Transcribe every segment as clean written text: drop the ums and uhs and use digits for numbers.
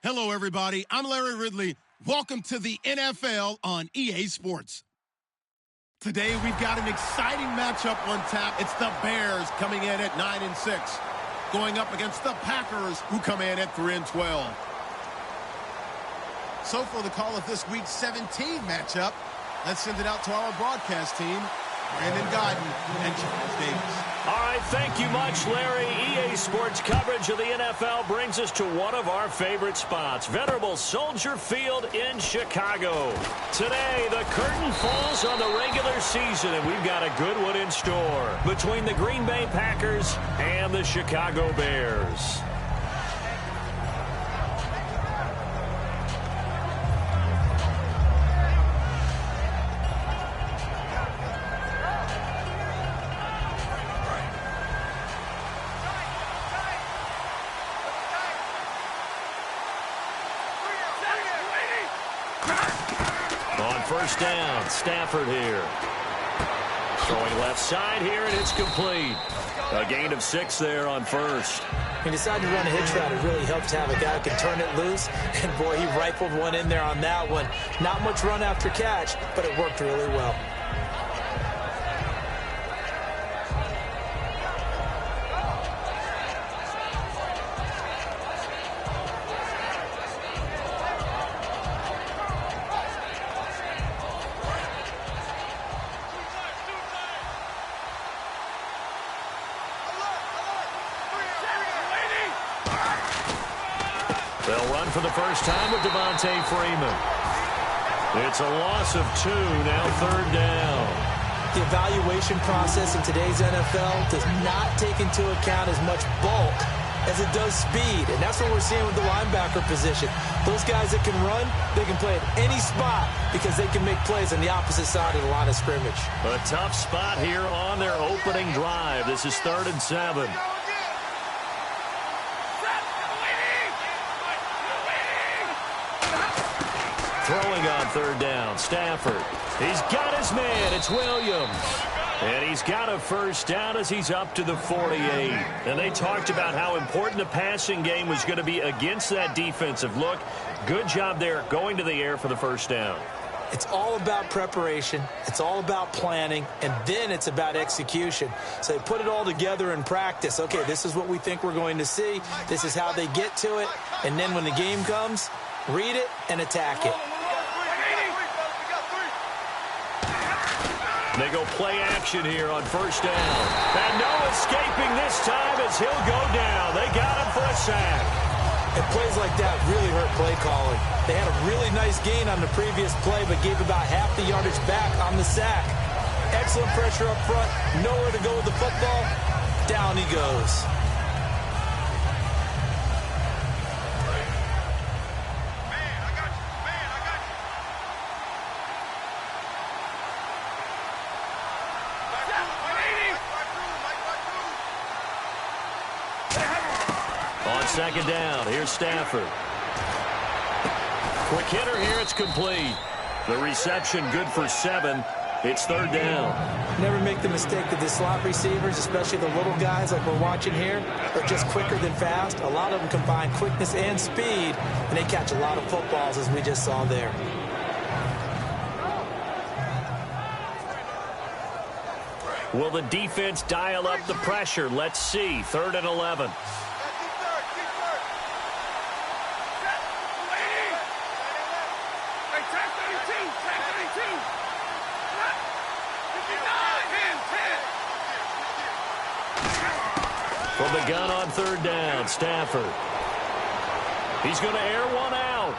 Hello, everybody. I'm Larry Ridley. Welcome to the NFL on EA Sports. Today, we've got an exciting matchup on tap. It's the Bears coming in at 9-6, going up against the Packers, who come in at 3-12. So for the call of this week's 17 matchup, let's send it out to our broadcast team, Brandon Godden and Charles Davis. All right, thank you much, Larry. EA Sports coverage of the NFL brings us to one of our favorite spots, venerable Soldier Field in Chicago. Today, the curtain falls on the regular season, and we've got a good one in store between the Green Bay Packers and the Chicago Bears. First down, Stafford here. Throwing left side here, and it's complete. A gain of 6 there on first. He decided to run a hitch route. It really helped to have a guy who can turn it loose. And, boy, he rifled one in there on that one. Not much run after catch, but it worked really well. They'll run for the first time with Devontae Freeman. It's a loss of 2, now third down. The evaluation process in today's NFL does not take into account as much bulk as it does speed, and that's what we're seeing with the linebacker position. Those guys that can run, they can play at any spot because they can make plays on the opposite side of the line of scrimmage. A tough spot here on their opening drive. This is 3rd and 7. Throwing on 3rd down, Stafford. He's got his man. It's Williams. And he's got a first down as he's up to the 48. And they talked about how important the passing game was going to be against that defensive look. Good job there going to the air for the first down. It's all about preparation. It's all about planning. And then it's about execution. So they put it all together in practice. Okay, this is what we think we're going to see. This is how they get to it. And then when the game comes, read it and attack it. They go play action here on first down. And no escaping this time as he'll go down. They got him for a sack. And plays like that really hurt play calling. They had a really nice gain on the previous play, but gave about half the yardage back on the sack. Excellent pressure up front. Nowhere to go with the football. Down he goes. Second down. Here's Stafford. Quick hitter here. It's complete. The reception good for 7. It's 3rd down. Never make the mistake that the slot receivers, especially the little guys like we're watching here, are just quicker than fast. A lot of them combine quickness and speed, and they catch a lot of footballs, as we just saw there. Will the defense dial up the pressure? Let's see. 3rd and 11. From the gun on 3rd down, Stafford. He's going to air one out.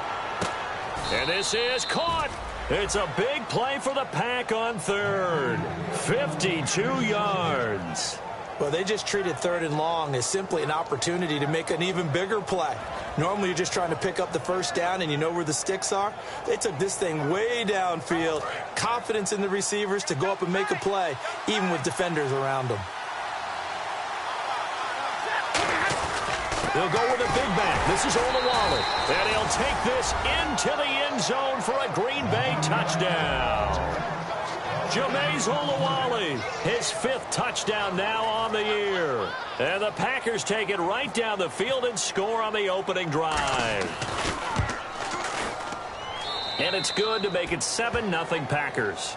And this is caught. It's a big play for the Pack on 3rd. 52 yards. Well, they just treated 3rd and long as simply an opportunity to make an even bigger play. Normally, you're just trying to pick up the first down and you know where the sticks are. They took this thing way downfield. Confidence in the receivers to go up and make a play, even with defenders around them. They'll go with a big back. This is Olawale. And he'll take this into the end zone for a Green Bay touchdown. Jameis Brees Olawale, his 5th touchdown now on the year. And the Packers take it right down the field and score on the opening drive. And it's good to make it 7-0 Packers.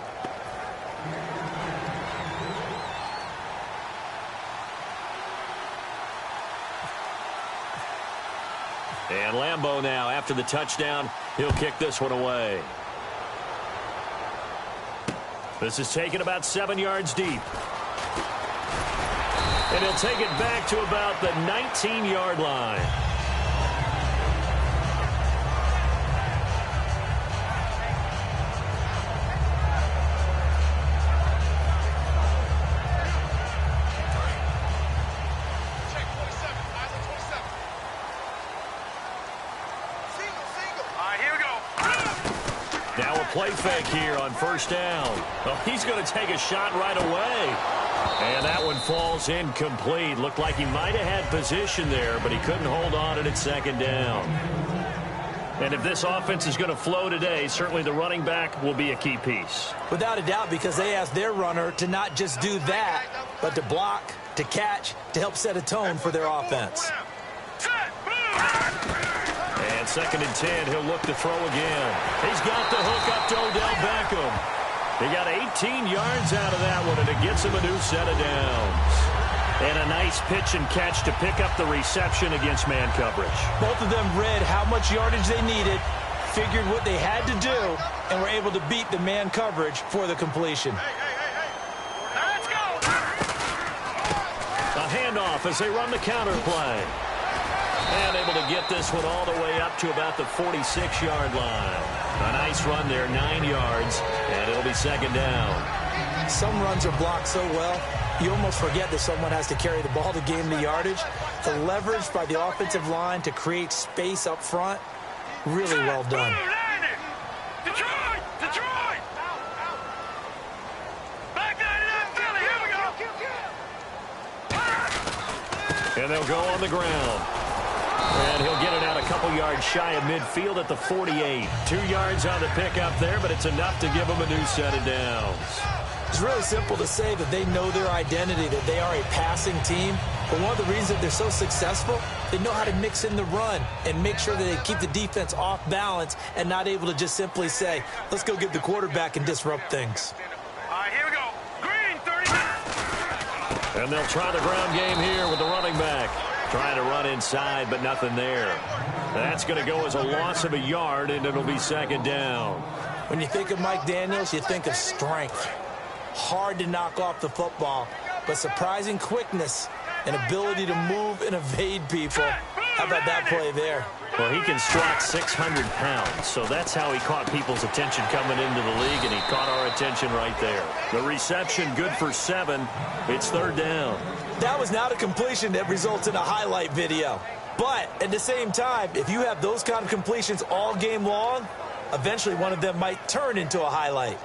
And Lambeau now, after the touchdown, he'll kick this one away. This is taken about 7 yards deep. And he'll take it back to about the 19-yard line. Now a play fake here on first down. Well, he's going to take a shot right away. And that one falls incomplete. Looked like he might have had position there, but he couldn't hold on at second down. And if this offense is going to flow today, certainly the running back will be a key piece. Without a doubt, because they asked their runner to not just do that, but to block, to catch, to help set a tone for their offense. And 2nd and 10, he'll look to throw again. He's got the hook up to Odell Beckham. He got 18 yards out of that one, and it gets him a new set of downs. And a nice pitch and catch to pick up the reception against man coverage. Both of them read how much yardage they needed, figured what they had to do, and were able to beat the man coverage for the completion. Let's go! A handoff as they run the counter play. And able to get this one all the way up to about the 46-yard line. A nice run there, 9 yards, and it'll be 2nd down. Some runs are blocked so well, you almost forget that someone has to carry the ball to gain the yardage. The leverage by the offensive line to create space up front, really well done. Detroit! Detroit! Back that up, Philly, here we go! And they'll go on the ground. And he'll get it out a couple yards shy of midfield at the 48. 2 yards on the pickup there, but it's enough to give them a new set of downs. It's really simple to say that they know their identity, that they are a passing team. But one of the reasons that they're so successful, they know how to mix in the run and make sure that they keep the defense off balance and not able to just simply say, let's go get the quarterback and disrupt things. All right, here we go. Green, 30. And they'll try the ground game here with the running back. Trying to run inside, but nothing there. That's going to go as a loss of a yard, and it'll be 2nd down. When you think of Mike Daniels, you think of strength. Hard to knock off the football, but surprising quickness and ability to move and evade people. How about that play there? Well, he can strut 600 pounds, so that's how he caught people's attention coming into the league, and he caught our attention right there. The reception good for 7. It's 3rd down. That was not a completion that results in a highlight video. But at the same time, if you have those kind of completions all game long, eventually one of them might turn into a highlight.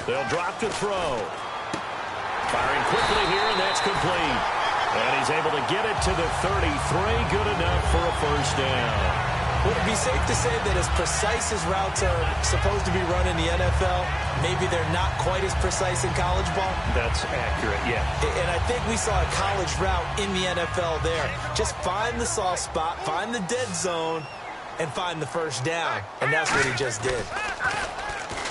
They'll drop to throw. Firing quickly here, and that's complete. And he's able to get it to the 33. Good enough for a 1st down. Would it be safe to say that as precise as routes are supposed to be run in the NFL, maybe they're not quite as precise in college ball? That's accurate, yeah. And I think we saw a college route in the NFL there. Just find the soft spot, find the dead zone, and find the 1st down. And that's what he just did.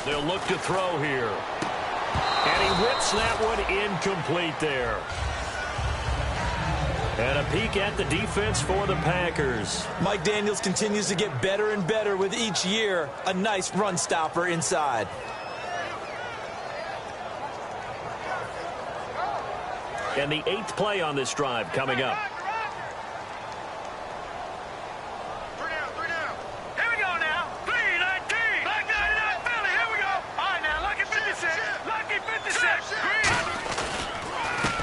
They'll look to throw here. And he whips that one incomplete there. And a peek at the defense for the Packers. Mike Daniels continues to get better and better with each year. A nice run stopper inside. And the 8th play on this drive coming up.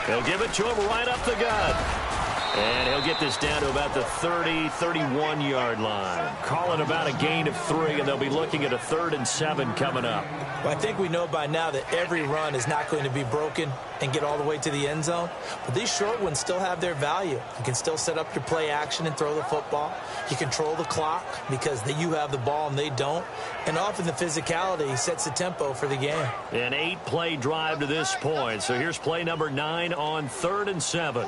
They'll give it to him right up the gut. And he'll get this down to about the 30, 31-yard line. Call it about a gain of 3, and they'll be looking at a 3rd and 7 coming up. Well, I think we know by now that every run is not going to be broken and get all the way to the end zone. But these short ones still have their value. You can still set up your play action and throw the football. You control the clock because you have the ball and they don't. And often the physicality sets the tempo for the game. An 8-play drive to this point. So here's play number 9 on 3rd and 7.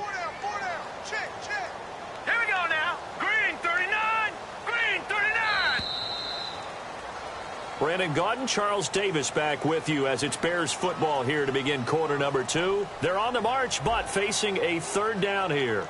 Brandon Gaudin, Charles Davis back with you as it's Bears football here to begin quarter number 2. They're on the march, but facing a 3rd down here.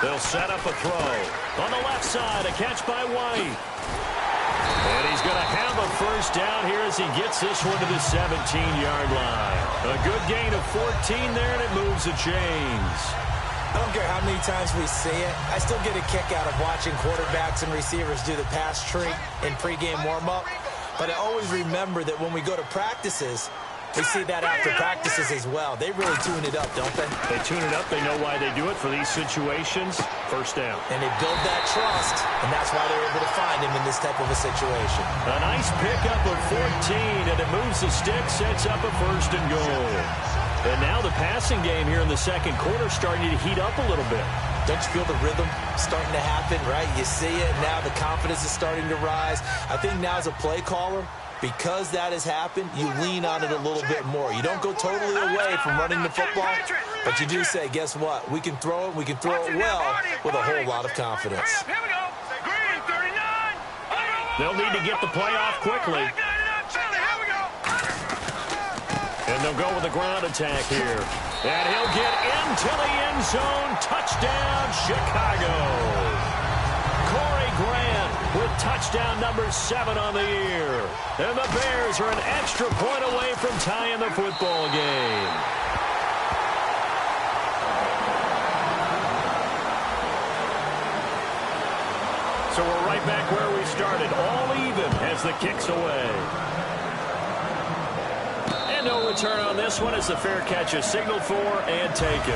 They'll set up a throw. On the left side, a catch by White. And he's going to have a 1st down here as he gets this one to the 17-yard line. A good gain of 14 there, and it moves the chains. I don't care how many times we see it. I still get a kick out of watching quarterbacks and receivers do the pass tree in pregame warm-up. But I always remember that when we go to practices, we see that after practices as well. They really tune it up, don't they? They tune it up. They know why they do it for these situations. 1st down. And they build that trust, and that's why they're able to find him in this type of a situation. A nice pickup of 14, and it moves the stick, sets up a 1st and goal. And now the passing game here in the 2nd quarter starting to heat up a little bit. Don't you feel the rhythm starting to happen, right? You see it, now the confidence is starting to rise. I think now as a play caller, because that has happened, you lean on it a little bit more. You don't go totally away from running the football, but you do say, guess what? We can throw it. We can throw it well with a whole lot of confidence. They'll need to get the play off quickly. And they'll go with a ground attack here. And he'll get into the end zone. Touchdown, Chicago. Corey Grant with touchdown number 7 on the year. And the Bears are an extra point away from tying the football game. So we're right back where we started, all even as the kick's away. And no return on this one as the fair catch is signaled for and taken.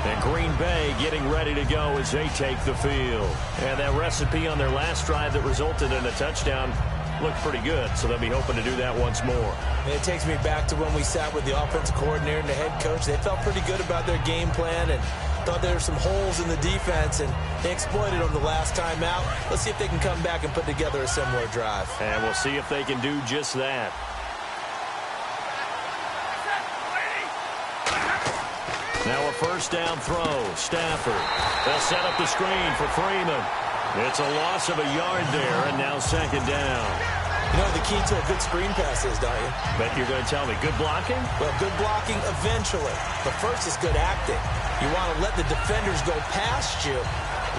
And Green Bay getting ready to go as they take the field. And that recipe on their last drive that resulted in a touchdown looked pretty good, so they'll be hoping to do that once more. And it takes me back to when we sat with the offensive coordinator and the head coach. They felt pretty good about their game plan and thought there were some holes in the defense, and they exploited them the last time out. Let's see if they can come back and put together a similar drive. And we'll see if they can do just that. Now a 1st down throw. Stafford. They'll set up the screen for Freeman. It's a loss of a yard there, and now 2nd down. You know the key to a good screen pass is, don't you? Bet you're going to tell me. Good blocking? Well, good blocking eventually. But first is good acting. You want to let the defenders go past you,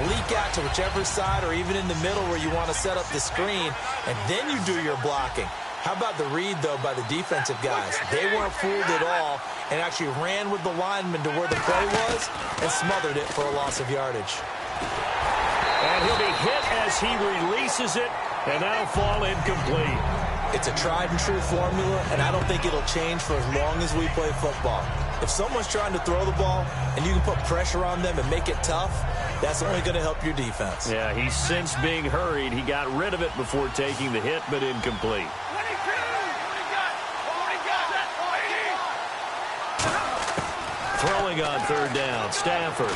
leak out to whichever side or even in the middle where you want to set up the screen, and then you do your blocking. How about the read, though, by the defensive guys? They weren't fooled at all and actually ran with the lineman to where the play was and smothered it for a loss of yardage. And he'll be hit as he releases it, and that'll fall incomplete. It's a tried-and-true formula, and I don't think it'll change for as long as we play football. If someone's trying to throw the ball and you can put pressure on them and make it tough, that's only going to help your defense. Yeah, he's since being hurried. He got rid of it before taking the hit, but incomplete. Throwing on 3rd down, Stafford.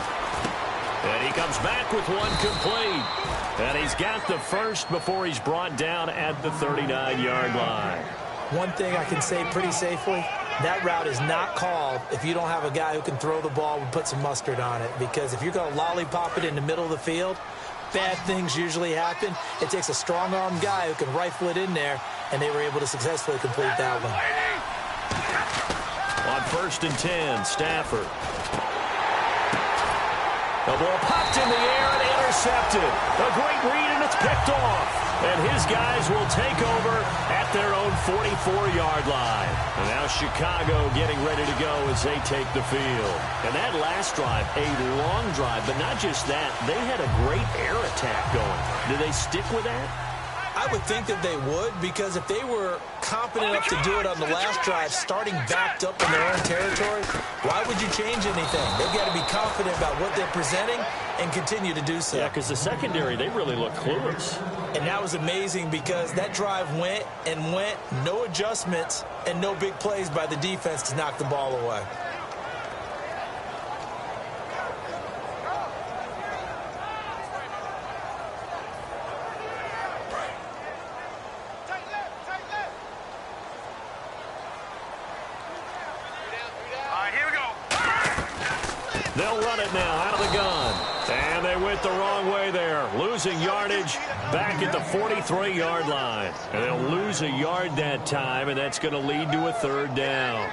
And he comes back with one complete. And he's got the 1st before he's brought down at the 39-yard line. One thing I can say pretty safely, that route is not called if you don't have a guy who can throw the ball and put some mustard on it. Because if you're going to lollipop it in the middle of the field, bad things usually happen. It takes a strong-armed guy who can rifle it in there, and they were able to successfully complete that one. On 1st and 10, Stafford. The ball popped in the air and intercepted. A great read, and it's picked off. And his guys will take over at their own 44-yard line. And now Chicago getting ready to go as they take the field. And that last drive, a long drive, but not just that. They had a great air attack going. Do they stick with that? I would think that they would, because if they were competent enough to do it on the last drive, starting backed up in their own territory, why would you change anything? They've got to be confident about what they're presenting and continue to do so. Yeah, because the secondary, they really look clueless. And that was amazing because that drive went and went, no adjustments, and no big plays by the defense to knock the ball away. They'll run it now out of the gun. And they went the wrong way there. Losing yardage back at the 43-yard line. And they'll lose a yard that time, and that's going to lead to a third down.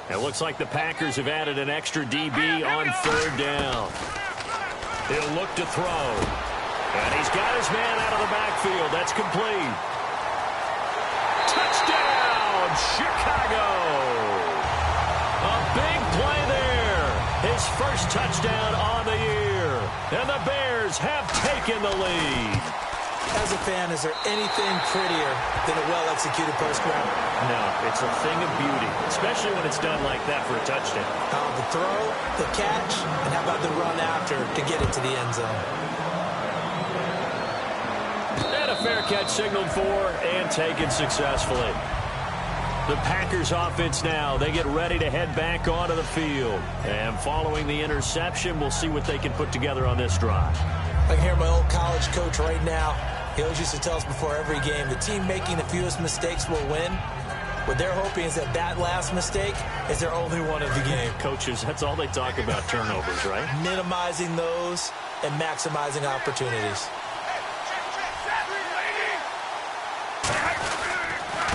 It looks like the Packers have added an extra DB on third down. He'll look to throw. And he's got his man out of the backfield. That's complete. Touchdown, Chicago. A big play there. His first touchdown on the year. And the Bears have taken the lead. As a fan, is there anything prettier than a well-executed post route? No, it's a thing of beauty, especially when it's done like that for a touchdown. The throw, the catch, and how about the run after to get it to the end zone? And a fair catch signaled for and taken successfully. The Packers offense now, they get ready to head back onto the field. And following the interception, we'll see what they can put together on this drive. I can hear my old college coach right now. He always used to tell us before every game, the team making the fewest mistakes will win. What they're hoping is that that last mistake is their only one of the game. Coaches, that's all they talk about, turnovers, right? Minimizing those and maximizing opportunities.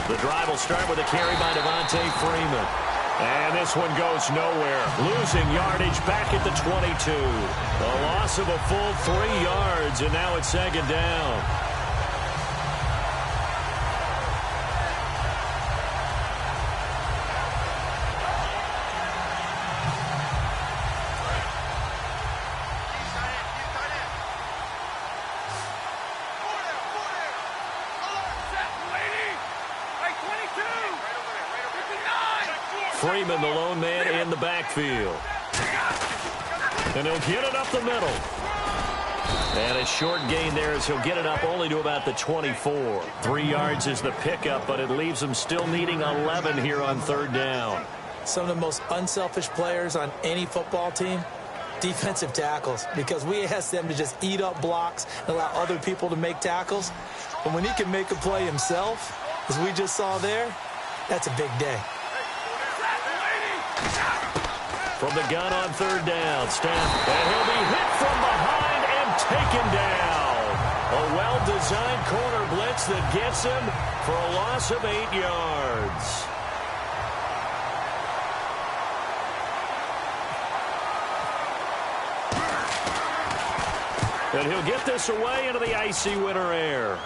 The drive will start with a carry by Devontae Freeman. And this one goes nowhere. Losing yardage back at the 22. A loss of a full 3 yards, and now it's second down. Freeman, the lone man in the backfield. And he'll get it up the middle. And a short gain there as he'll get it up only to about the 24. 3 yards is the pickup, but it leaves him still needing 11 here on third down. Some of the most unselfish players on any football team, defensive tackles, because we ask them to just eat up blocks and allow other people to make tackles. But when he can make a play himself, as we just saw there, that's a big day. From the gun on third down, Staff, and he'll be hit from behind and taken down. A well-designed corner blitz that gets him for a loss of 8 yards. And he'll get this away into the icy winter air.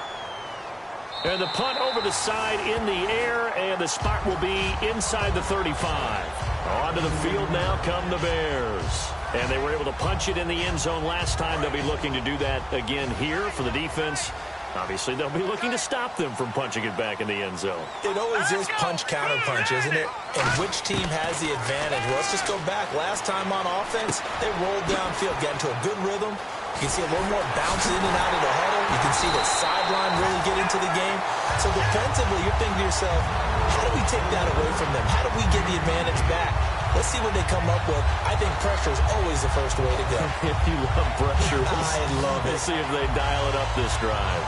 And the punt over the side in the air, and the spot will be inside the 35. Onto the field now come the Bears. And they were able to punch it in the end zone last time. They'll be looking to do that again here for the defense. Obviously, they'll be looking to stop them from punching it back in the end zone. It always is punch-counter-punch, isn't it? And which team has the advantage? Well, let's just go back. Last time on offense, they rolled downfield, got into a good rhythm. You can see a little more bounce in and out of the huddle. You can see the sideline really get into the game. So defensively, you're thinking to yourself, how do we take that away from them? How do we get the advantage back? Let's see what they come up with. I think pressure is always the first way to go. If you love pressure, I love it. We'll see if they dial it up this drive.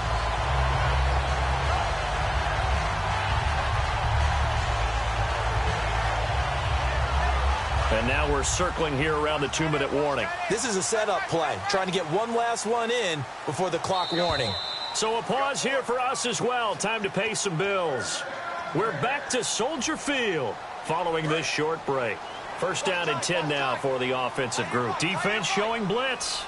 And now we're circling here around the 2-minute warning. This is a setup play, trying to get one last one in before the clock warning. So a pause here for us as well. Time to pay some bills. We're back to Soldier Field following this short break. First down and 10 now for the offensive group. Defense showing blitz.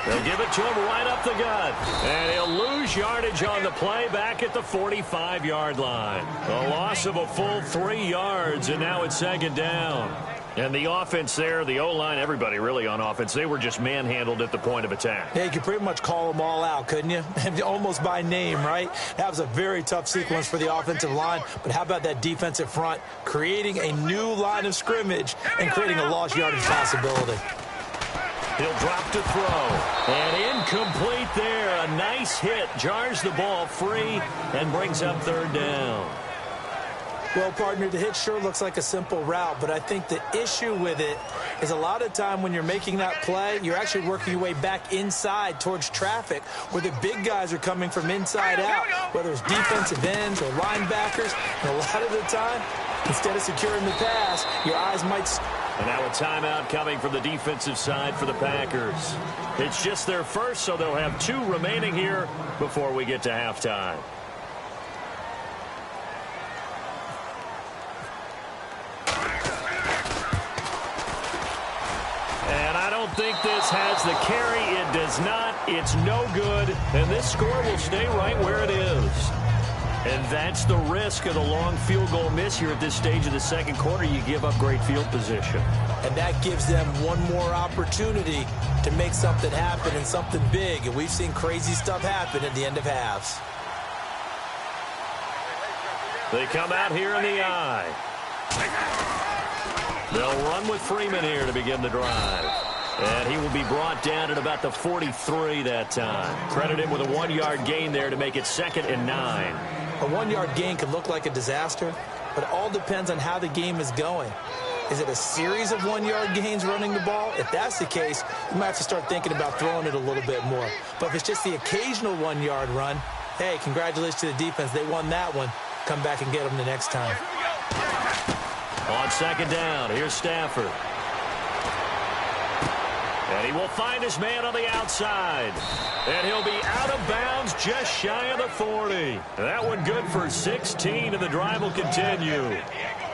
They'll give it to him right up the gut. And he'll lose yardage on the play back at the 45-yard line. A loss of a full 3 yards, and now it's second down. And the offense there, the O-line, everybody really on offense, they were just manhandled at the point of attack. Yeah, you could pretty much call them all out, couldn't you? Almost by name, right? That was a very tough sequence for the offensive line. But how about that defensive front creating a new line of scrimmage and creating a lost yardage possibility? He'll drop to throw. And incomplete there. A nice hit. Jars the ball free and brings up third down. Well, partner, the hit sure looks like a simple route, but I think the issue with it is a lot of time when you're making that play, you're actually working your way back inside towards traffic where the big guys are coming from inside out, whether it's defensive ends or linebackers. And a lot of the time, instead of securing the pass, your eyes might... And now a timeout coming from the defensive side for the Packers. It's just their first, so they'll have 2 remaining here before we get to halftime. And I don't think this has the carry. It does not. It's no good. And this score will stay right where it is. And that's the risk of the long field goal miss here at this stage of the second quarter. You give up great field position. And that gives them one more opportunity to make something happen and something big. And we've seen crazy stuff happen at the end of halves. They come out here in the eye. They'll run with Freeman here to begin the drive. And he will be brought down at about the 43 that time. Credit him with a 1-yard gain there to make it 2nd and 9. A 1-yard gain could look like a disaster, but it all depends on how the game is going. Is it a series of 1-yard gains running the ball? If that's the case, you might have to start thinking about throwing it a little bit more. But if it's just the occasional 1-yard run, hey, congratulations to the defense. They won that one. Come back and get them the next time. On second down, here's Stafford. And he will find his man on the outside. And he'll be out of bounds just shy of the 40. That one good for 16, and the drive will continue.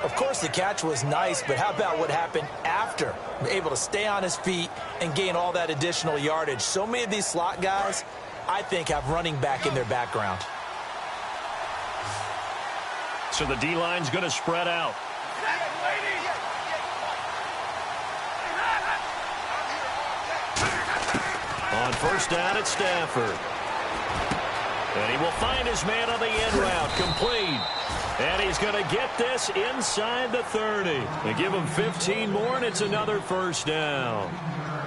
Of course, the catch was nice, but how about what happened after? Able to stay on his feet and gain all that additional yardage. So many of these slot guys, I think, have running back in their background. So the D-line's going to spread out. On first down, it's Stafford. And he will find his man on the end route, complete. And he's going to get this inside the 30. They give him 15 more, and it's another first down.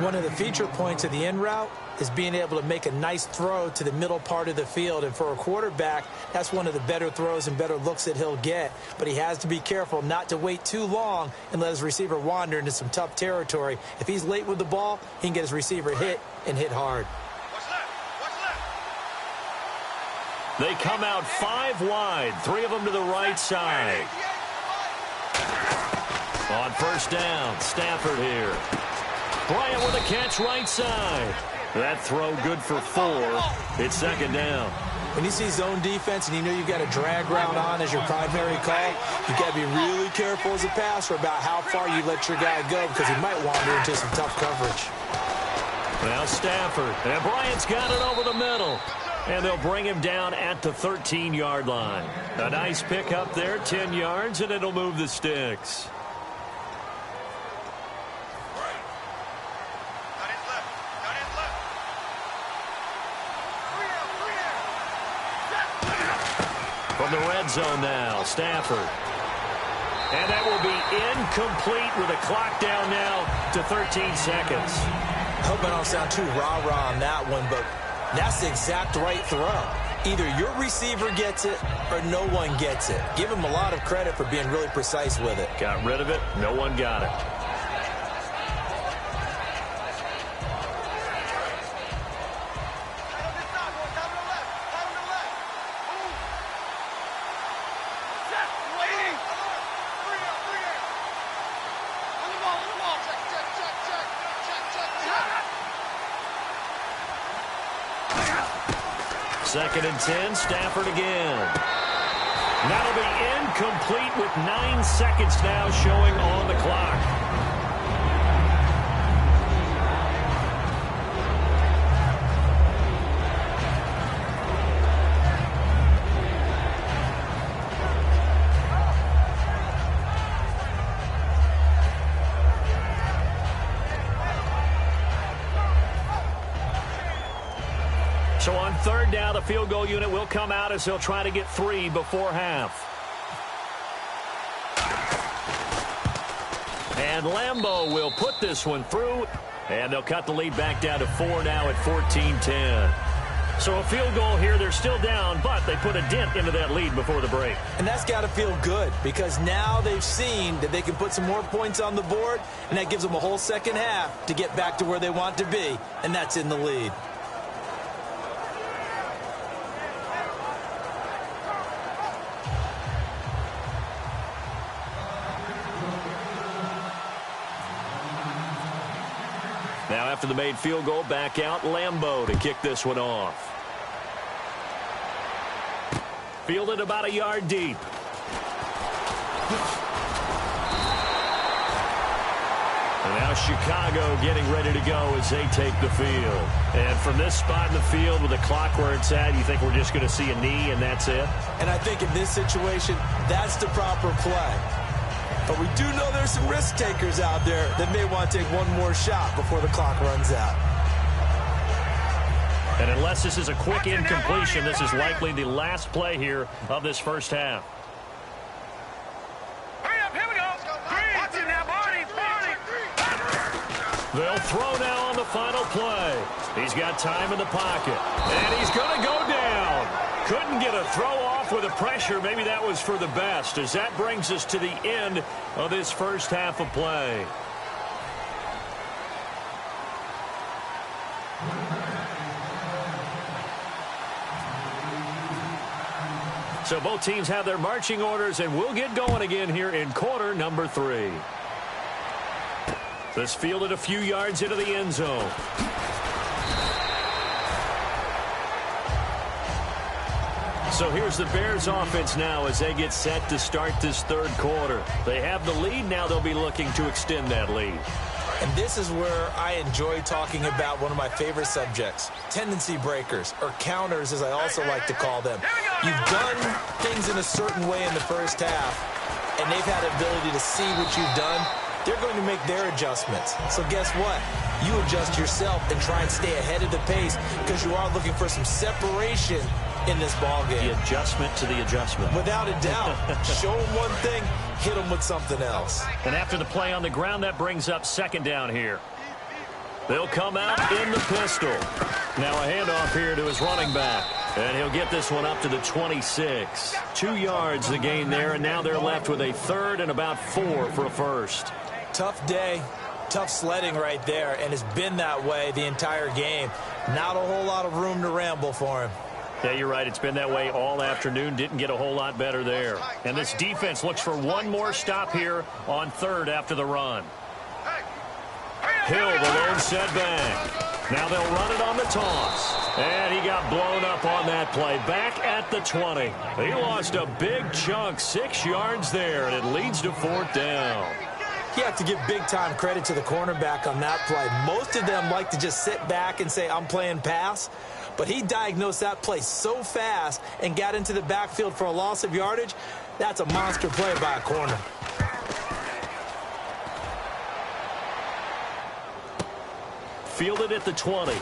One of the feature points of the end route is being able to make a nice throw to the middle part of the field. And for a quarterback, that's one of the better throws and better looks that he'll get. But he has to be careful not to wait too long and let his receiver wander into some tough territory. If he's late with the ball, he can get his receiver hit and hit hard. They come out 5 wide, 3 of them to the right side. On first down, Stafford here. Bryant with a catch right side. That throw good for 4. It's second down. When you see zone defense and you know you've got a drag route on as your primary call, you've got to be really careful as a passer about how far you let your guy go because he might wander into some tough coverage. Now Stafford. And Bryant's got it over the middle. And they'll bring him down at the 13-yard line. A nice pickup there, 10 yards, and it'll move the sticks. From the red zone now, Stafford. And that will be incomplete with a clock down now to 13 seconds. I hope I don't sound too rah-rah on that one, but that's the exact right throw. Either your receiver gets it or no one gets it. Give him a lot of credit for being really precise with it. Got rid of it. No one got it. 2nd and 10, Stafford again. That'll be incomplete with 9 seconds now showing on the clock. So on 3rd down, the field goal unit will come out as they'll try to get 3 before half. And Lambeau will put this one through, and they'll cut the lead back down to 4 now at 14-10. So a field goal here, they're still down, but they put a dent into that lead before the break. And that's got to feel good because now they've seen that they can put some more points on the board, and that gives them a whole second half to get back to where they want to be, and that's in the lead. Now after the made field goal, back out Lambeau to kick this one off. Fielded about a yard deep. And now Chicago getting ready to go as they take the field. And from this spot in the field with the clock where it's at, you think we're just going to see a knee and that's it? And I think in this situation, that's the proper play. But we do know there's some risk takers out there that may want to take one more shot before the clock runs out. And unless this is a quick incompletion, this is likely the last play here of this first half. Hurry up, here we go. Watching now, Barney. They'll throw now on the final play. He's got time in the pocket. And he's going to go down. Couldn't get a throw off with the pressure. Maybe that was for the best, as that brings us to the end of this first half of play. So both teams have their marching orders, and we'll get going again here in quarter number 3. This fielded a few yards into the end zone. So here's the Bears offense now as they get set to start this 3rd quarter. They have the lead. Now they'll be looking to extend that lead. And this is where I enjoy talking about one of my favorite subjects, tendency breakers, or counters as I also like to call them. You've done things in a certain way in the first half, and they've had the ability to see what you've done. They're going to make their adjustments. So guess what? You adjust yourself and try and stay ahead of the pace because you are looking for some separation in this ball game. The adjustment to the adjustment. Without a doubt. Show them one thing, hit them with something else. And after the play on the ground, that brings up 2nd down here. They'll come out in the pistol. Now a handoff here to his running back. And he'll get this one up to the 26. 2 yards the gain there, and now they're left with a 3rd and about 4 for a first. Tough day, tough sledding right there, and it's been that way the entire game. Not a whole lot of room to ramble for him. Yeah, you're right. It's been that way all afternoon. Didn't get a whole lot better there. And this defense looks for one more stop here on 3rd after the run. Hill, the lone setback. Now they'll run it on the toss. And he got blown up on that play. Back at the 20. He lost a big chunk, 6 yards there, and it leads to 4th down. You have to give big-time credit to the cornerback on that play. Most of them like to just sit back and say, I'm playing pass. But he diagnosed that play so fast and got into the backfield for a loss of yardage. That's a monster play by a corner. Fielded at the 20.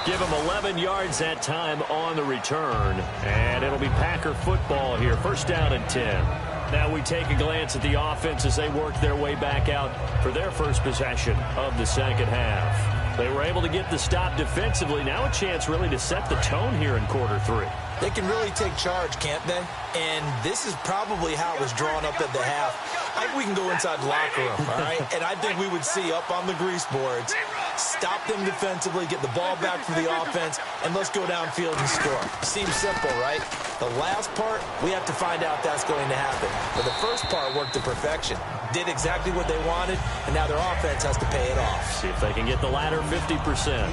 Give him 11 yards that time on the return. And it'll be Packer football here. 1st down and 10. Now we take a glance at the offense as they work their way back out for their first possession of the 2nd half. They were able to get the stop defensively. Now a chance really to set the tone here in quarter 3. They can really take charge, can't they? And this is probably how it was drawn up at the half. I think we can go inside the locker room, all right? And I think we would see up on the grease boards, Stop them defensively, get the ball back for the offense, and let's go downfield and score. Seems simple, right? The last part, we have to find out that's going to happen. But the first part worked to perfection. Did exactly what they wanted, and now their offense has to pay it off. See if they can get the latter 50%.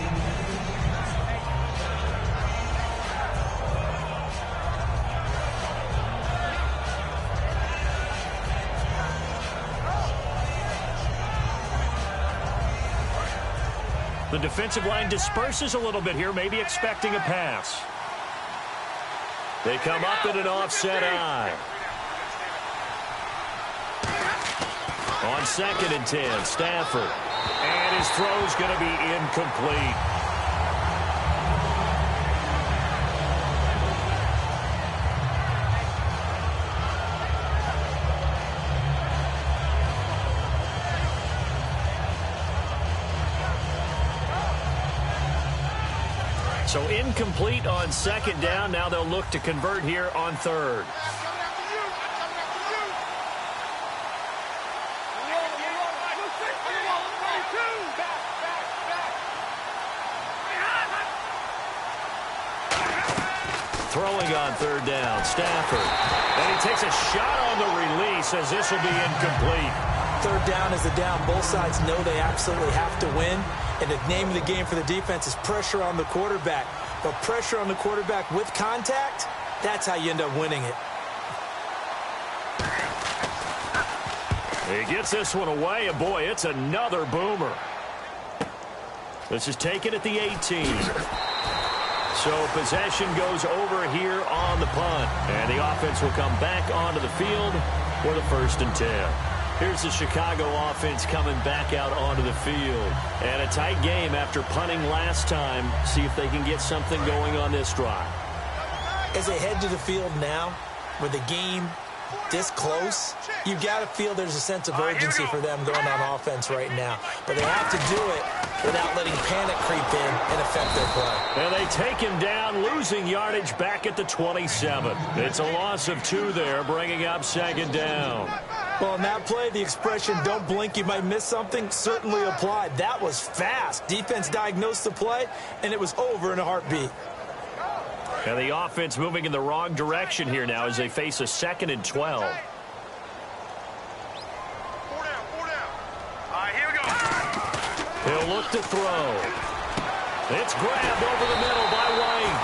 The defensive line disperses a little bit here, maybe expecting a pass. They come up in an offset eye. On 2nd and 10, Stafford. And his throw's going to be incomplete. So incomplete on 2nd down. Now they'll look to convert here on 3rd. Throwing on 3rd down, Stafford. And he takes a shot on the release as this will be incomplete. 3rd down is the down. Both sides know they absolutely have to win. And the name of the game for the defense is pressure on the quarterback. But pressure on the quarterback with contact, that's how you end up winning it. He gets this one away, and boy, it's another boomer. This is taken at the 18. So possession goes over here on the punt. And the offense will come back onto the field for the 1st and 10. Here's the Chicago offense coming back out onto the field. And a tight game after punting last time. See if they can get something going on this drive. As they head to the field now, with the game this close, you've got to feel there's a sense of urgency for them going on offense right now. But they have to do it without letting panic creep in and affect their play. And they take him down, losing yardage back at the 27. It's a loss of 2 there, bringing up 2nd down. Well, in that play, the expression, don't blink, you might miss something, certainly applied. That was fast. Defense diagnosed the play, and it was over in a heartbeat. And the offense moving in the wrong direction here now as they face a 2nd and 12. 4 down, 4 down. All right, here we go. He'll look to throw. It's grabbed over the middle by White.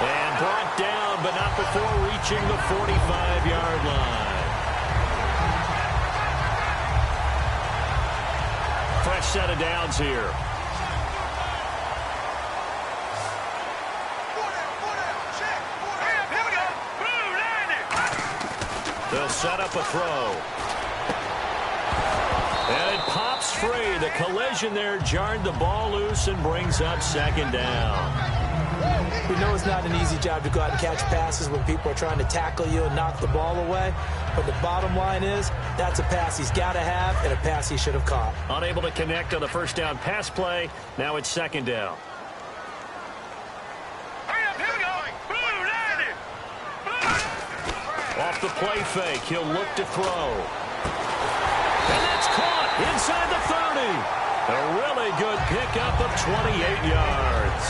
And brought down, but not before reaching the 45-yard line. Fresh set of downs here. They'll set up a throw. And it pops free. The collision there jarred the ball loose and brings up 2nd down. We know it's not an easy job to go out and catch passes when people are trying to tackle you and knock the ball away. But the bottom line is, that's a pass he's got to have and a pass he should have caught. Unable to connect on the 1st down pass play. Now it's 2nd down. Off the play fake, he'll look to throw. And that's caught inside the 30. A really good pickup of 28 yards.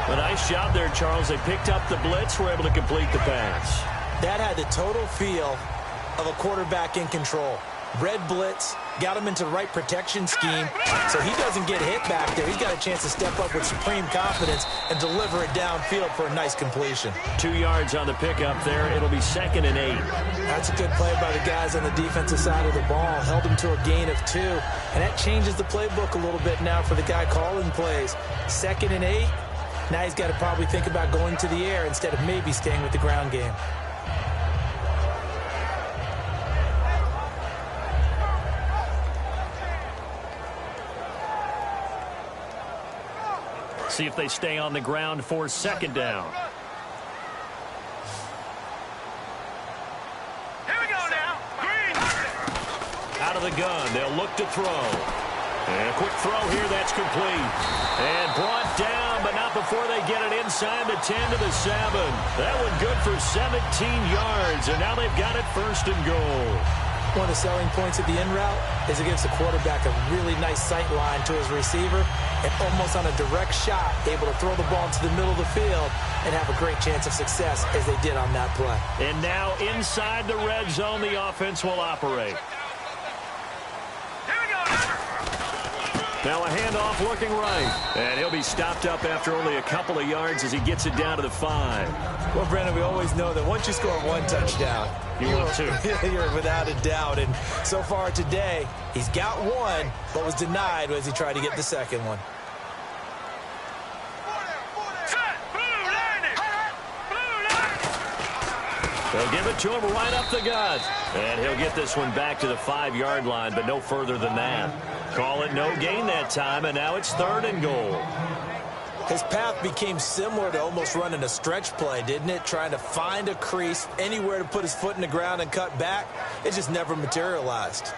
A nice job there, Charles. They picked up the blitz, were able to complete the pass. That had the total feel of a quarterback in control. Red blitz, got him into the right protection scheme, so he doesn't get hit back there. He's got a chance to step up with supreme confidence and deliver it downfield for a nice completion. 2 yards on the pickup there. It'll be 2nd and 8. That's a good play by the guys on the defensive side of the ball. Held him to a gain of 2, and that changes the playbook a little bit now for the guy calling plays. 2nd and 8. Now he's got to probably think about going to the air instead of maybe staying with the ground game. See if they stay on the ground for 2nd down. Here we go now. Green. Out of the gun, they'll look to throw. And a quick throw here, that's complete. And brought down, but not before they get it inside the 10 to the 7. That one good for 17 yards, and now they've got it 1st and goal. One of the selling points of the in route is it gives the quarterback a really nice sight line to his receiver and almost on a direct shot able to throw the ball into the middle of the field and have a great chance of success as they did on that play. And now inside the red zone, the offense will operate. Now a handoff looking right. And he'll be stopped up after only a couple of yards as he gets it down to the 5. Well, Brandon, we always know that once you score one touchdown, you're without a doubt. And so far today, he's got one, but was denied as he tried to get the second one. They'll give it to him right up the gut. And he'll get this one back to the 5-yard line, but no further than that. Call it no gain that time, and now it's 3rd and goal. His path became similar to almost running a stretch play, didn't it? Trying to find a crease, anywhere to put his foot in the ground and cut back. It just never materialized.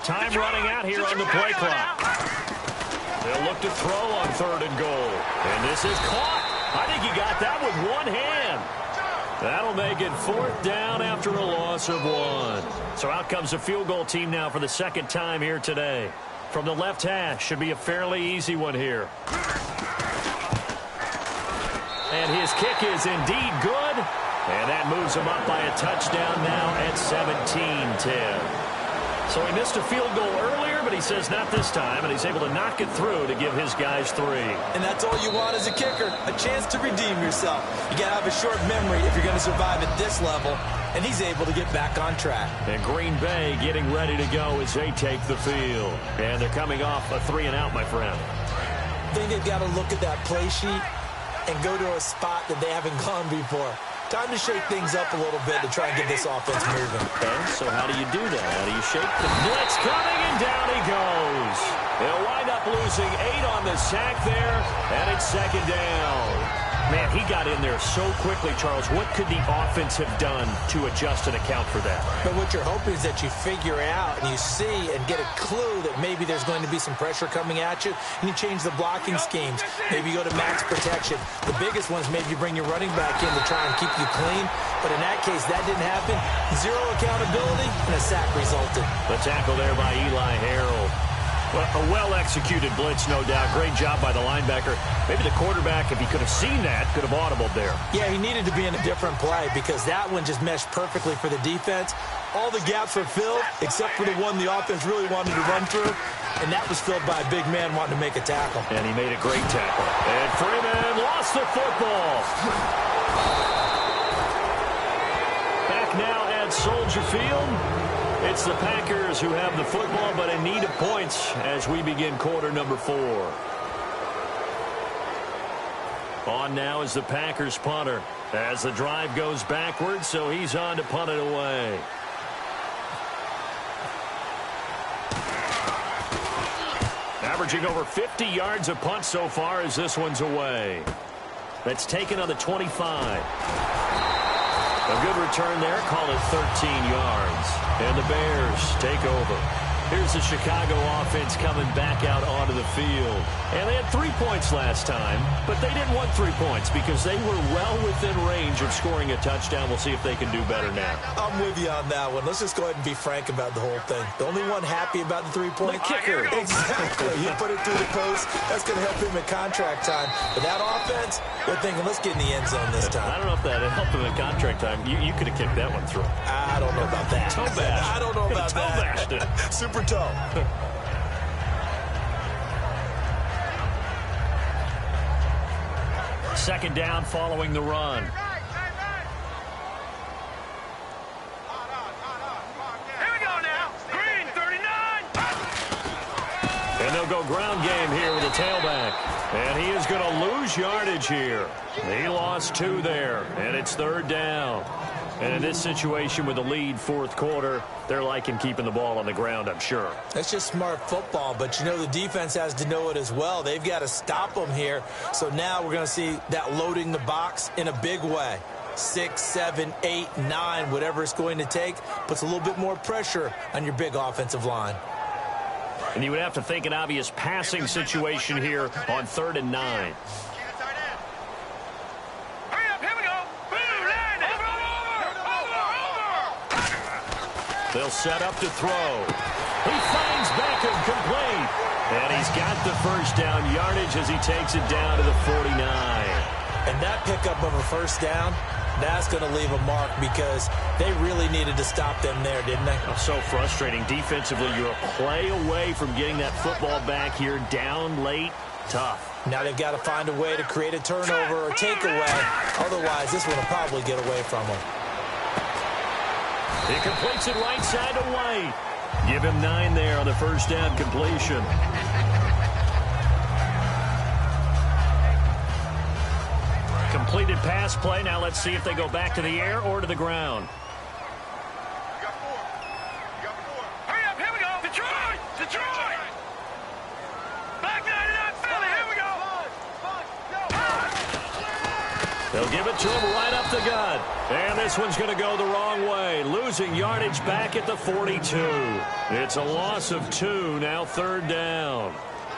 Time running out here on the play clock. They'll look to throw on 3rd and goal. And this is caught. I think he got that with one hand. That'll make it 4th down after a loss of 1. So out comes the field goal team now for the 2nd time here today. From the left hash, should be a fairly easy one here. And his kick is indeed good. And that moves him up by a touchdown now at 17-10. So he missed a field goal earlier, but he says not this time, and he's able to knock it through to give his guys 3. And that's all you want as a kicker, a chance to redeem yourself. You got to have a short memory if you're going to survive at this level, and he's able to get back on track. And Green Bay getting ready to go as they take the field. And they're coming off a 3-and-out, my friend. I think they've got to look at that play sheet and go to a spot that they haven't gone before. Time to shake things up a little bit to try and get this offense moving. Okay, so how do you do that? How do you shake the blitz coming, and down he goes. They'll wind up losing 8 on the sack there, and it's 2nd down. Man, he got in there so quickly, Charles. What could the offense have done to adjust and account for that? But what you're hoping is that you figure out and you see and get a clue that maybe there's going to be some pressure coming at you, and you change the blocking schemes. Maybe you go to max protection. The biggest ones, maybe you bring your running back in to try and keep you clean. But in that case, that didn't happen. 0 accountability, and a sack resulted. The tackle there by Eli Harold. Well, a well-executed blitz, no doubt. Great job by the linebacker. Maybe the quarterback, if he could have seen that, could have audibled there. Yeah, he needed to be in a different play because that one just meshed perfectly for the defense. All the gaps were filled except for the one the offense really wanted to run through, and that was filled by a big man wanting to make a tackle. And he made a great tackle. And Freeman lost the football. Back now at Soldier Field. It's the Packers who have the football, but in need of points as we begin quarter number 4. On now is the Packers punter as the drive goes backwards, so he's on to punt it away. Averaging over 50 yards a punt so far as this one's away. That's taken on the 25. A good return there. Call it 13 yards. And the Bears take over. Here's the Chicago offense coming back out onto the field. And they had 3 points last time, but they didn't want 3 points because they were well within range of scoring a touchdown. We'll see if they can do better now. I'm with you on that one. Let's just go ahead and be frank about the whole thing. The only one happy about the 3-point kicker. Exactly. You put it through the post. That's going to help him at contract time. But that offense, they're thinking, let's get in the end zone this time. I don't know if that helped him at contract time. You could have kicked that one through. I don't know about that. Toe bash. I don't know about that. Toe bashed it. Super toe. Second down following the run. Here we go now. Green, 39. And they'll go ground game here with a tailback. And he is going to lose yardage here. He lost 2 there, and it's 3rd down. And in this situation with the lead fourth quarter, they're liking keeping the ball on the ground, I'm sure. That's just smart football, but you know the defense has to know it as well. They've got to stop them here. So now we're going to see that loading the box in a big way. 6, 7, 8, 9, whatever it's going to take, puts a little bit more pressure on your big offensive line. And you would have to think an obvious passing situation here on 3rd and 9. They'll set up to throw. He finds Beckham complete. And he's got the first down yardage as he takes it down to the 49. And that pickup of a first down, that's going to leave a mark because they really needed to stop them there, didn't they? Oh, so frustrating. Defensively, you're a play away from getting that football back here down late. Tough. Now they've got to find a way to create a turnover or takeaway. Otherwise, this one will probably get away from them. He completes it right side to White. Give him 9 there on the first down completion. Completed pass play. Now let's see if they go back to the air or to the ground. Hurry up, here we go. Detroit! Detroit! Back 99 Philly, here we go. They'll give it to him right up the gut. And this one's going to go the wrong way. Losing yardage back at the 42. It's a loss of 2, now 3rd down.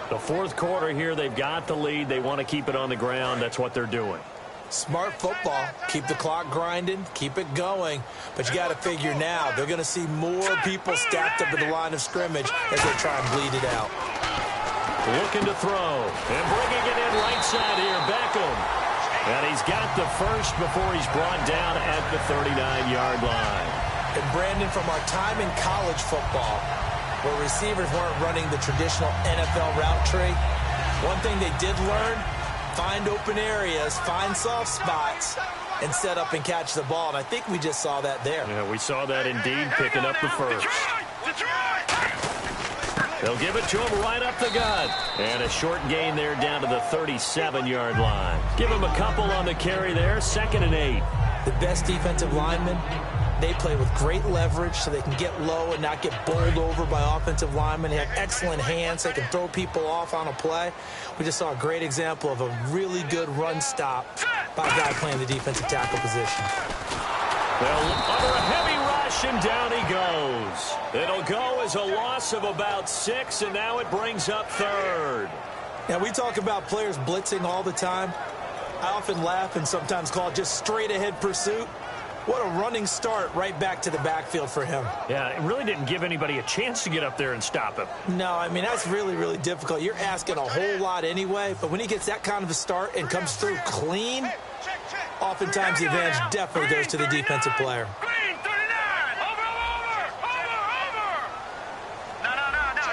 The fourth quarter here, they've got the lead. They want to keep it on the ground. That's what they're doing. Smart football. Keep the clock grinding. Keep it going. But you got to figure now, they're going to see more people stacked up at the line of scrimmage as they try and bleed it out. Looking to throw. And bringing it in right side here, Beckham. And he's got the first before he's brought down at the 39-yard line. And Brandon, from our time in college football, where receivers weren't running the traditional NFL route tree, one thing they did learn, find open areas, find soft spots, and set up and catch the ball. And I think we just saw that there. Yeah, we saw that indeed, picking up the first. They'll give it to him right up the gut. And a short gain there down to the 37-yard line. Give him a couple on the carry there, 2nd and 8. The best defensive linemen, they play with great leverage so they can get low and not get bowled over by offensive linemen. They have excellent hands. They can throw people off on a play. We just saw a great example of a really good run stop by a guy playing the defensive tackle position. Well, under a heavy rush, and down he goes. It'll go as a loss of about 6, and now it brings up 3rd. Now, we talk about players blitzing all the time. I often laugh and sometimes call it just straight-ahead pursuit. What a running start right back to the backfield for him. Yeah, it really didn't give anybody a chance to get up there and stop him. No, I mean, that's really, really difficult. You're asking a whole lot anyway, but when he gets that kind of a start and comes through clean, oftentimes the advantage definitely goes to the defensive player. Green, 39. Over.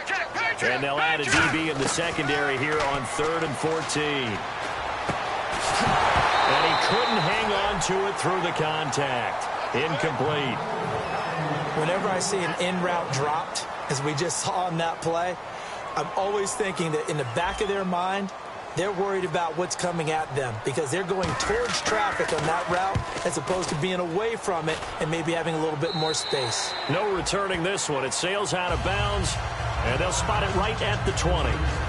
Check. And they'll add a DB in the secondary here on 3rd and 14. And he couldn't hang on to it through the contact. Incomplete. Whenever I see an in-route dropped, as we just saw on that play, I'm always thinking that in the back of their mind, they're worried about what's coming at them because they're going towards traffic on that route as opposed to being away from it and maybe having a little bit more space. No returning this one. It sails out of bounds, and they'll spot it right at the 20.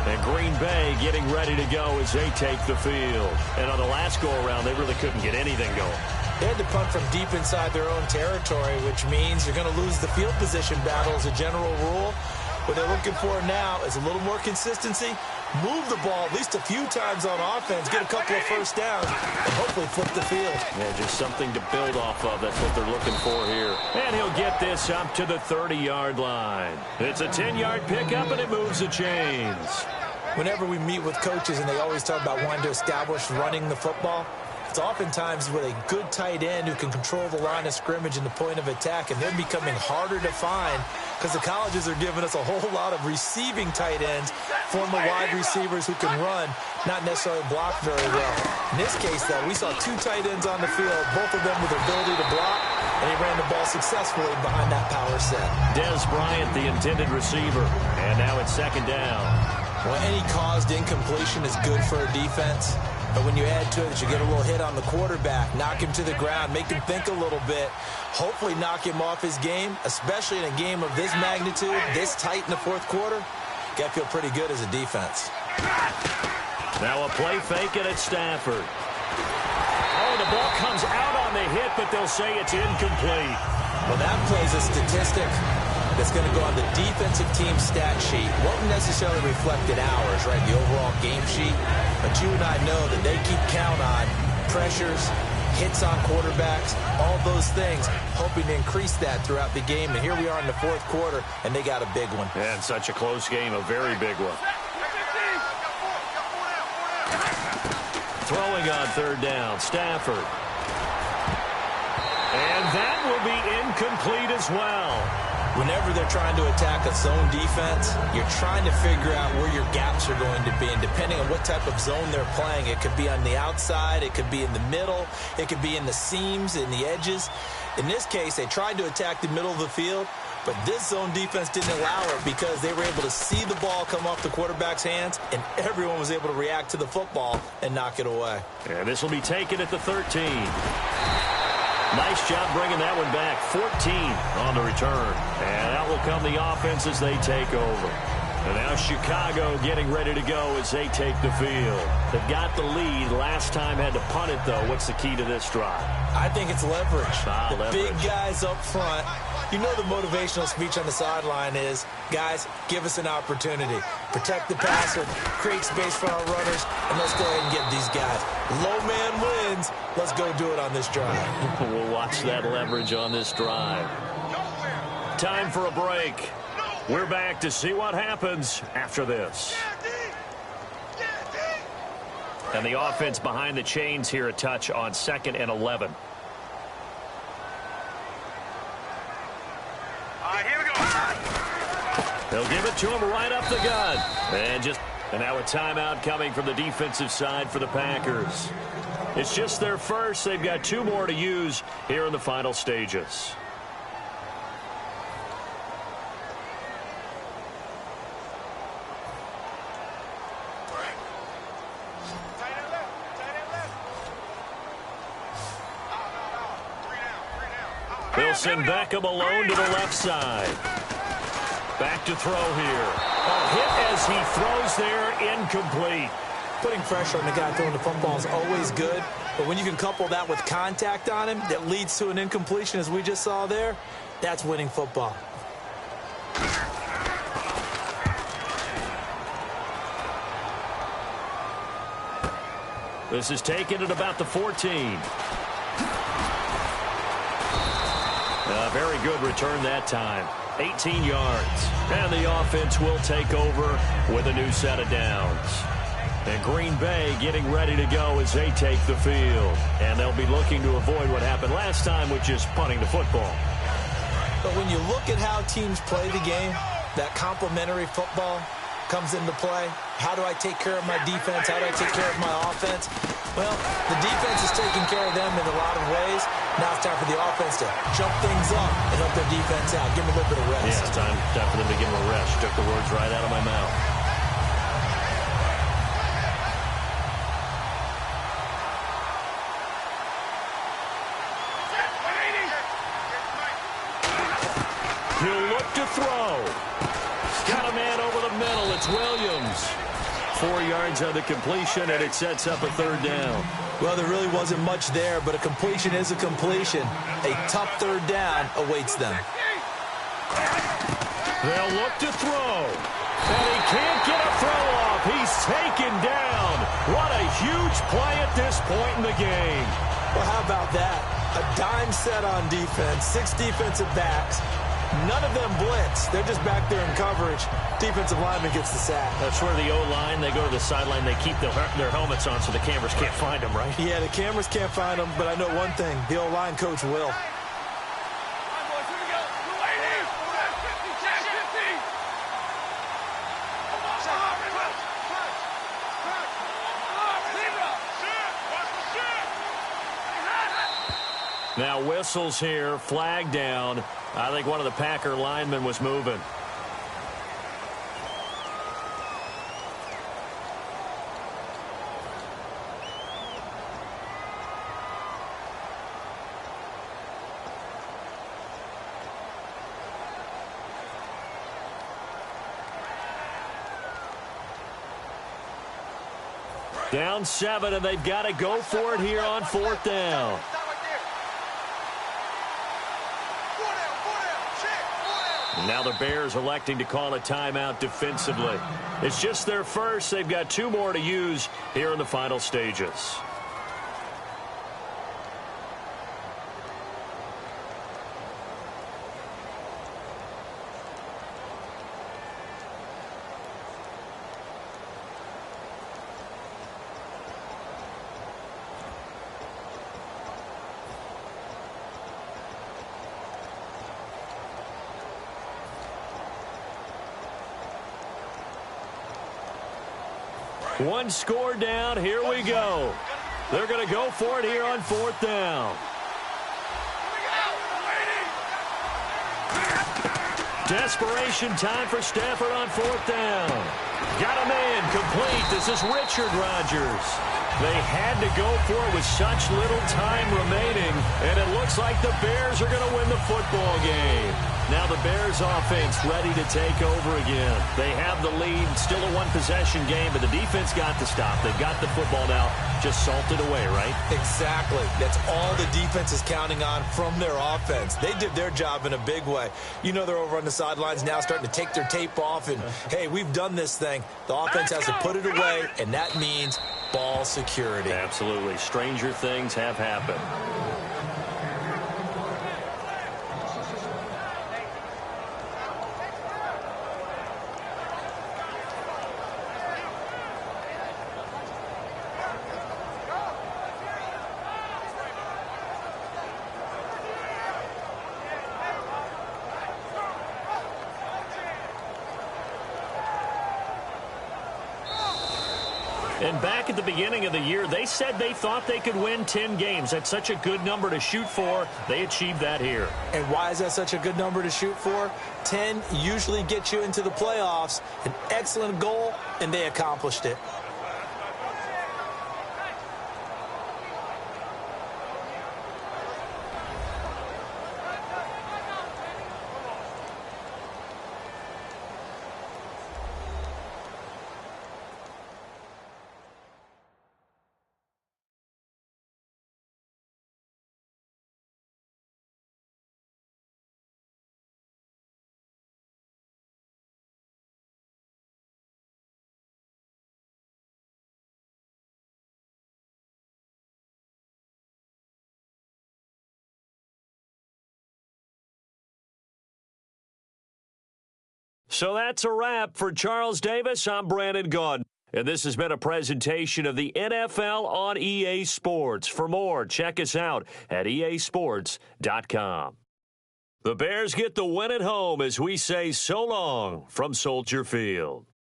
And Green Bay getting ready to go as they take the field. And on the last go-around, they really couldn't get anything going. They had to punt from deep inside their own territory, which means you're going to lose the field position battle as a general rule. What they're looking for now is a little more consistency, move the ball at least a few times on offense, get a couple of first downs, and hopefully flip the field. Yeah, just something to build off of. That's what they're looking for here. And he'll get this up to the 30-yard line. It's a 10-yard pickup, and it moves the chains. Whenever we meet with coaches and they always talk about wanting to establish running the football, it's oftentimes with a good tight end who can control the line of scrimmage and the point of attack, and they're becoming harder to find because the colleges are giving us a whole lot of receiving tight ends, former wide receivers who can run, not necessarily block very well. In this case, though, we saw 2 tight ends on the field, both of them with the ability to block, and he ran the ball successfully behind that power set. Des Bryant, the intended receiver, and now it's 2nd down. Well, any caused incompletion is good for a defense. But when you add to it that you get a little hit on the quarterback, knock him to the ground, make him think a little bit, hopefully knock him off his game, especially in a game of this magnitude, this tight in the fourth quarter, got to feel pretty good as a defense. Now a play fake it at Stafford. Oh, the ball comes out on the hit, but they'll say it's incomplete. Well, that play's a statistic that's going to go on the defensive team stat sheet. Won't necessarily reflect in ours, right, the overall game sheet. But you and I know that they keep count on pressures, hits on quarterbacks, all those things, hoping to increase that throughout the game. And here we are in the fourth quarter, and they got a big one. And such a close game, a very big one. Throwing on third down, Stafford. And that will be incomplete as well. Whenever they're trying to attack a zone defense, you're trying to figure out where your gaps are going to be. And depending on what type of zone they're playing, it could be on the outside, it could be in the middle, it could be in the seams, in the edges. In this case, they tried to attack the middle of the field, but this zone defense didn't allow it because they were able to see the ball come off the quarterback's hands, and everyone was able to react to the football and knock it away. And this will be taken at the 13. Nice job bringing that one back. 14 on the return. And out will come the offense as they take over. And now Chicago getting ready to go as they take the field. They've got the lead. Last time had to punt it, though. What's the key to this drive? I think it's leverage. Leverage. Big guys up front. You know the motivational speech on the sideline is, guys, give us an opportunity. Protect the passer, create space for our runners, and let's go ahead and get these guys. Low man wins. Let's go do it on this drive. We'll watch that leverage on this drive. Time for a break. We're back to see what happens after this. And the offense behind the chains here a touch on 2nd and 11. Here we go. They'll give it to him right up the gut. And now a timeout coming from the defensive side for the Packers. It's just their first. They've got 2 more to use here in the final stages. They'll send Beckham alone to the left side. Back to throw here. A hit as he throws there, incomplete. Putting pressure on the guy throwing the football is always good, but when you can couple that with contact on him that leads to an incompletion, as we just saw there, that's winning football. This is taken at about the 14. A very good return that time. 18 yards. And the offense will take over with a new set of downs. And Green Bay getting ready to go as they take the field. And they'll be looking to avoid what happened last time, which is punting the football. But when you look at how teams play the game, that complementary football comes into play. How do I take care of my defense? How do I take care of my offense? Well, the defense is taking care of them in a lot of ways. Now it's time for the offense to jump things up and help their defense out. Give them a little bit of rest. Yeah, it's time for them to give them a rest. Took the words right out of my mouth. He'll look to throw. Got a man over the middle. It's Williams. 4 yards on the completion, and it sets up a 3rd down. Well, there really wasn't much there, but a completion is a completion. A tough 3rd down awaits them. They'll look to throw. And he can't get a throw off. He's taken down. What a huge play at this point in the game. Well, how about that? A dime set on defense, 6 defensive backs. None of them blitz. They're just back there in coverage. Defensive lineman gets the sack. That's where the O-line, they go to the sideline, they keep their helmets on so the cameras can't find them, right? Yeah, the cameras can't find them, but I know one thing. The O-line coach will. Now whistles here, flag down. I think one of the Packer linemen was moving. Down 7, and they've got to go for it here on 4th down. Now the Bears electing to call a timeout defensively. It's just their first. They've got 2 more to use here in the final stages. One score down. Here we go. They're going to go for it here on 4th down. Desperation time for Stafford on 4th down. Got him in. Complete. This is Richard Rodgers. They had to go for it with such little time remaining, and it looks like the Bears are going to win the football game. Now the Bears offense ready to take over again. They have the lead, still a one-possession game, but the defense got to stop. They've got the football now, just salted away, right? Exactly. That's all the defense is counting on from their offense. They did their job in a big way. You know they're over on the sidelines now starting to take their tape off, and, hey, we've done this thing. The offense has to put it away, and that means ball security. Absolutely. Stranger things have happened. And back at the beginning of the year, they said they thought they could win 10 games. That's such a good number to shoot for. They achieved that here. And why is that such a good number to shoot for? 10 usually gets you into the playoffs. An excellent goal, and they accomplished it. So that's a wrap for Charles Davis. I'm Brandon Gaudin. And this has been a presentation of the NFL on EA Sports. For more, check us out at easports.com. The Bears get the win at home as we say so long from Soldier Field.